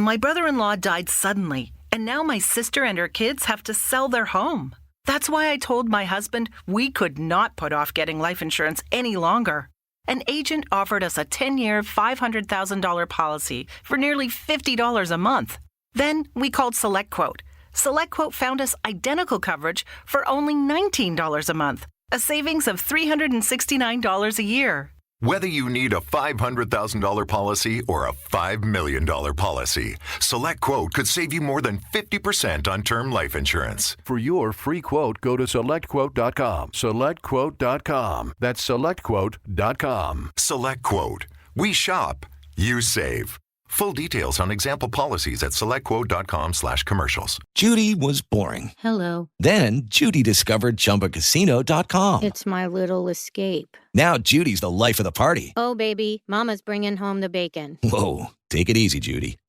My brother-in-law died suddenly, and now my sister and her kids have to sell their home. That's why I told my husband we could not put off getting life insurance any longer. An agent offered us a 10-year, $500,000 policy for nearly $50 a month. Then we called SelectQuote. SelectQuote found us identical coverage for only $19 a month, a savings of $369 a year. Whether you need a $500,000 policy or a $5 million policy, SelectQuote could save you more than 50% on term life insurance. For your free quote, go to SelectQuote.com. SelectQuote.com. That's SelectQuote.com. SelectQuote. We shop. You save. Full details on example policies at SelectQuote.com/commercials. Judy was boring. Hello. Then Judy discovered ChumbaCasino.com. It's my little escape. Now Judy's the life of the party. Oh, baby, mama's bringing home the bacon. Whoa, take it easy, Judy.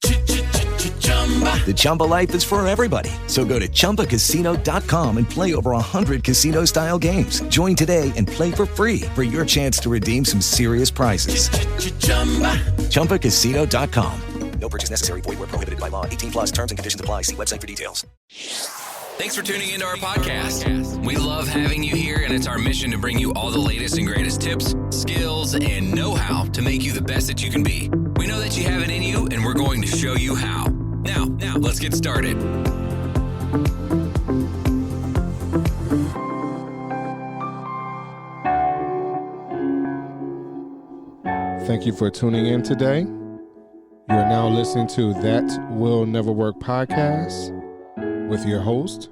The Chumba life is for everybody. So go to ChumbaCasino.com and play over 100 casino-style games. Join today and play for free for your chance to redeem some serious prizes. ChumbaCasino.com. No purchase necessary. Void where prohibited by law. 18+ terms and conditions apply. See website for details. Thanks for tuning into our podcast. We love having you here, and it's our mission to bring you all the latest and greatest tips, skills, and know-how to make you the best that you can be. We know that you have it in you, and we're going to show you how. Now, let's get started. Thank you for tuning in today. You are now listening to That Will Never Work Podcast with your host,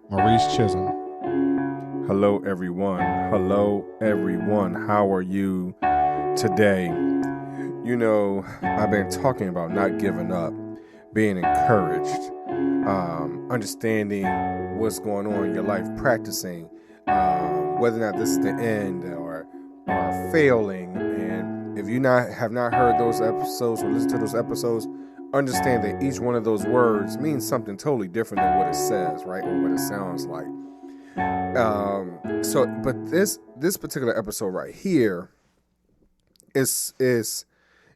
Maurice Chisholm. Hello, everyone. How are you today? You know, I've been talking about not giving up, being encouraged, understanding what's going on in your life, practicing, whether or not this is the end or failing. And if you have not heard those episodes or listened to those episodes, understand that each one of those words means something totally different than what it says, right? Or what it sounds like. But this particular episode right here is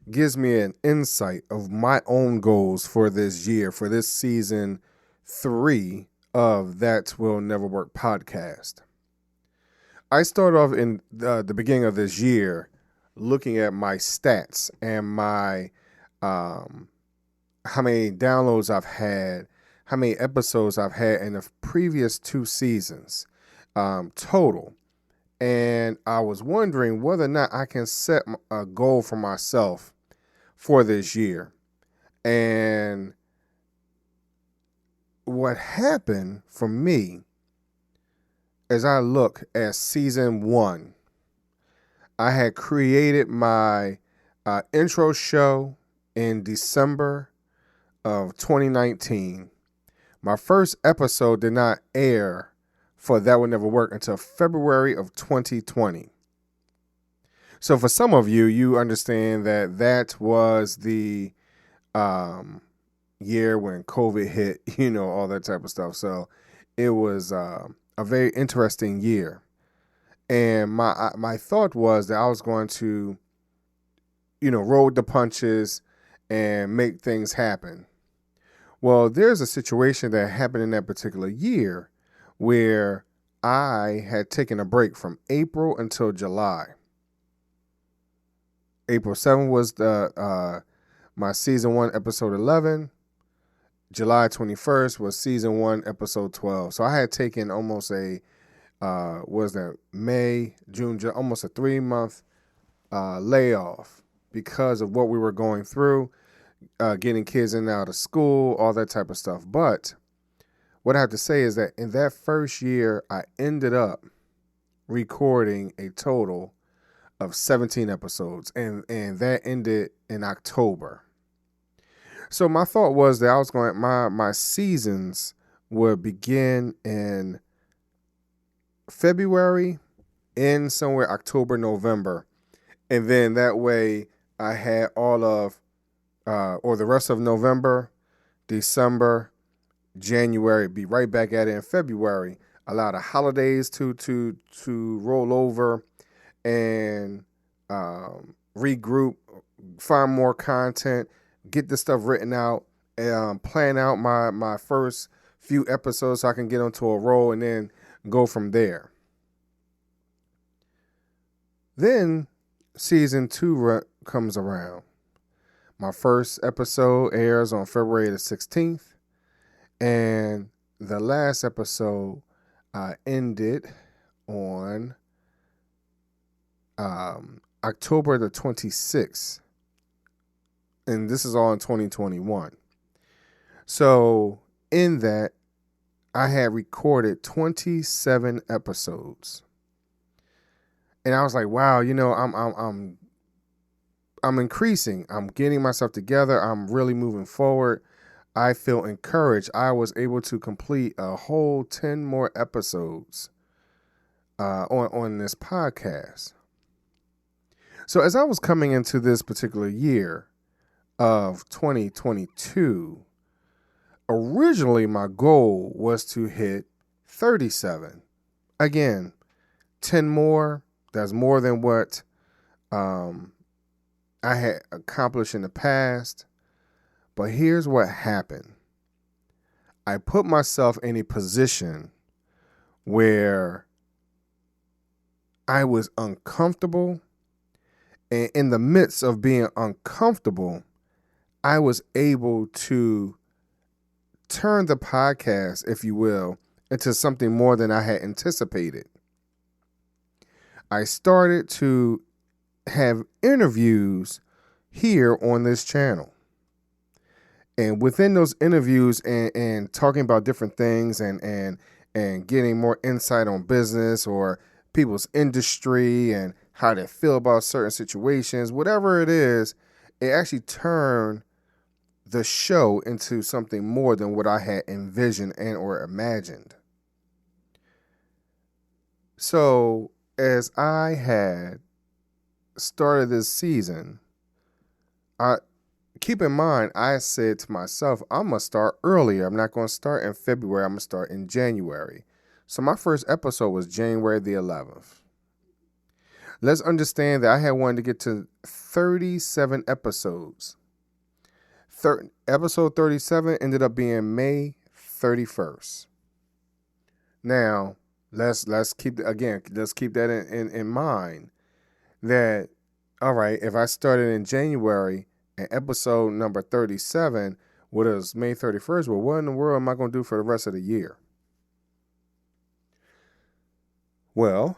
gives me an insight of my own goals for this year, for this season 3 of That Will Never Work Podcast. I started off in the beginning of this year looking at my stats and my how many downloads I've had, how many episodes I've had in the previous 2 seasons total. And I was wondering whether or not I can set a goal for myself for this year. And what happened for me as I look at season 1, I had created my intro show in December of 2019. My first episode did not air for That Would Never Work until February of 2020. So for some of you, you understand that was the year when COVID hit, all that type of stuff. So it was a very interesting year. And my thought was that I was going to, roll with the punches and make things happen. Well, there's a situation that happened in that particular year where I had taken a break from April until July. April 7th was my season 1, episode 11. July 21st was season 1, episode 12. So I had taken almost May, June, July, almost a 3-month layoff because of what we were going through, getting kids in and out of school, all that type of stuff. But what I have to say is that in that first year, I ended up recording a total of 17 episodes, and that ended in October. So my thought was that I was going, my seasons would begin in February, end somewhere October, November, and then that way I had all of, or the rest of November, December, January, be right back at it in February. Allow the holidays to roll over and regroup, find more content, get the stuff written out, plan out my first few episodes so I can get onto a roll and then go from there. Then season 2 comes around. My first episode airs on February the 16th, and the last episode ended on October the 26th, and this is all in 2021. So in that, I had recorded 27 episodes, and I was like, wow, I'm increasing. I'm getting myself together. I'm really moving forward. I feel encouraged. I was able to complete a whole 10 more episodes on this podcast. So as I was coming into this particular year of 2022, originally my goal was to hit 37. Again, 10 more. That's more than what I had accomplished in the past. But here's what happened. I put myself in a position where I was uncomfortable. And in the midst of being uncomfortable, I was able to turn the podcast, if you will, into something more than I had anticipated. I started to have interviews here on this channel. And within those interviews and talking about different things and getting more insight on business or people's industry and how they feel about certain situations, whatever it is, it actually turned the show into something more than what I had envisioned and or imagined. So as I had started this season, keep in mind, I said to myself, I'm going to start earlier. I'm not going to start in February. I'm going to start in January. So my first episode was January the 11th. Let's understand that I had wanted to get to 37 episodes. Episode 37 ended up being May 31st. Now, let's keep that in mind. That, all right, if I started in January and episode number 37 was May 31st, well, what in the world am I going to do for the rest of the year? Well,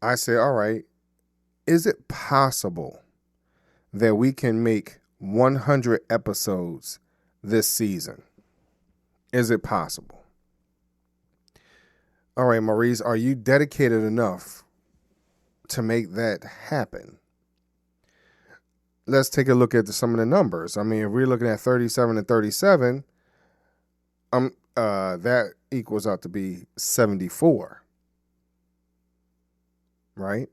I said, all right, is it possible that we can make 100 episodes this season? Is it possible? All right, Maurice, are you dedicated enough to make that happen? Let's take a look at some of the numbers. I mean, if we're looking at 37 and 37, that equals out to be 74, right?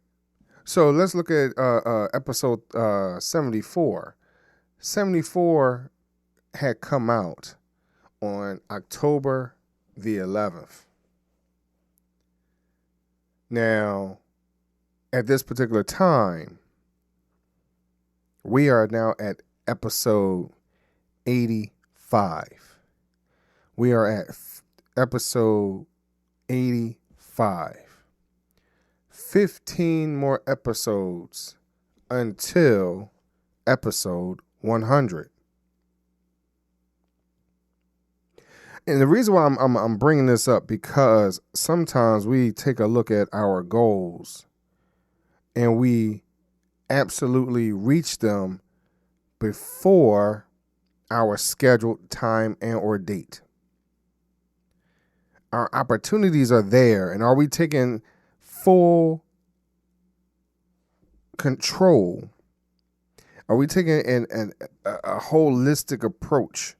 So let's look at episode 74. 74 had come out on October the 11th. Now, at this particular time, we are now at episode 85. We are at episode 85. 15 more episodes until episode 100. And the reason why I'm bringing this up, because sometimes we take a look at our goals and we absolutely reach them before our scheduled time and or date. Our opportunities are there, and are we taking full control? Are we taking a holistic approach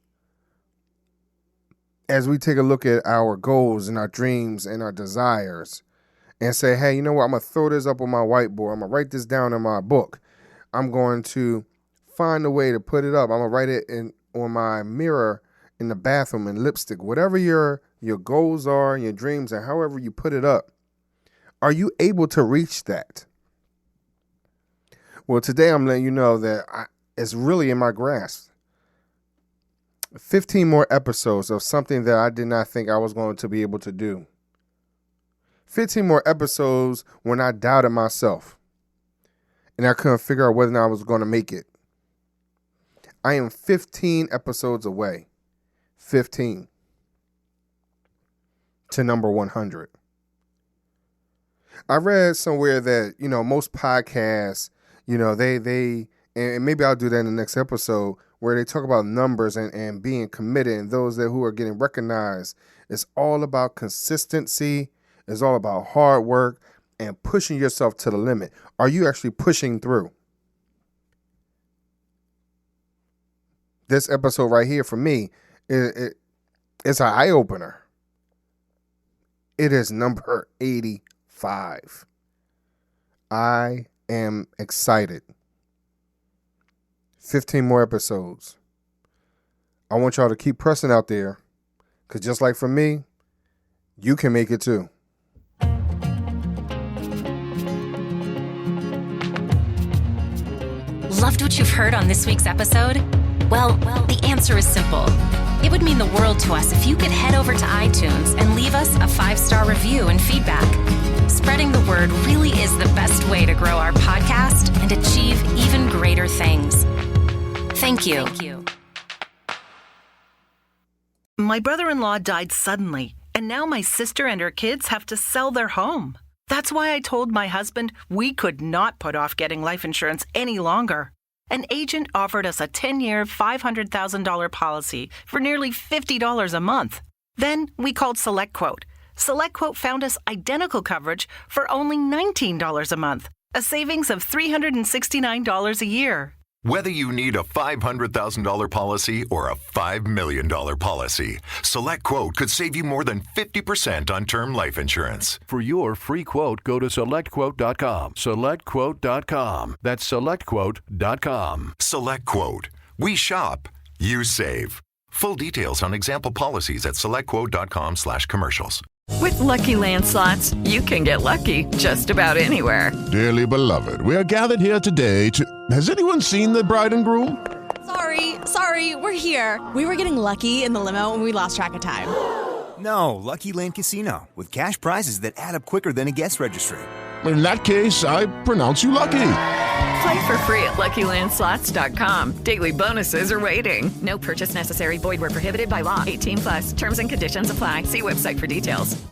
as we take a look at our goals and our dreams and our desires and say, hey, you know what? I'm going to throw this up on my whiteboard. I'm going to write this down in my book. I'm going to find a way to put it up. I'm going to write it on my mirror in the bathroom in lipstick. Whatever your goals are and your dreams and however you put it up, are you able to reach that? Well, today I'm letting you know that it's really in my grasp. 15 more episodes of something that I did not think I was going to be able to do. 15 more episodes when I doubted myself and I couldn't figure out whether or not I was going to make it. I am 15 episodes away. 15 to number 100. I read somewhere that, most podcasts, they and maybe I'll do that in the next episode, where they talk about numbers and being committed, and those who are getting recognized. It's all about consistency. It's all about hard work and pushing yourself to the limit. Are you actually pushing through? This episode right here for me, it's an eye-opener. It is number 85. I am excited. 15 more episodes. I want y'all to keep pressing out there, because just like for me, you can make it too. Loved what you've heard on this week's episode? Well, the answer is simple. It would mean the world to us if you could head over to iTunes and leave us a 5-star review and feedback. Spreading the word really is the best way to grow our podcast and achieve even greater things. Thank you. My brother-in-law died suddenly, and now my sister and her kids have to sell their home. That's why I told my husband we could not put off getting life insurance any longer. An agent offered us a 10-year, $500,000 policy for nearly $50 a month. Then we called SelectQuote. SelectQuote found us identical coverage for only $19 a month, a savings of $369 a year. Whether you need a $500,000 policy or a $5 million policy, SelectQuote could save you more than 50% on term life insurance. For your free quote, go to SelectQuote.com. SelectQuote.com. That's SelectQuote.com. SelectQuote. We shop, you save. Full details on example policies at SelectQuote.com/commercials. With Lucky Land Slots, you can get lucky just about anywhere. Dearly beloved, we are gathered here today to... Has anyone seen the bride and groom? Sorry, we're here. We were getting lucky in the limo and we lost track of time. No, Lucky Land Casino, with cash prizes that add up quicker than a guest registry. In that case, I pronounce you lucky. Play for free at LuckyLandSlots.com. Daily bonuses are waiting. No purchase necessary. Void where prohibited by law. 18+. Terms and conditions apply. See website for details.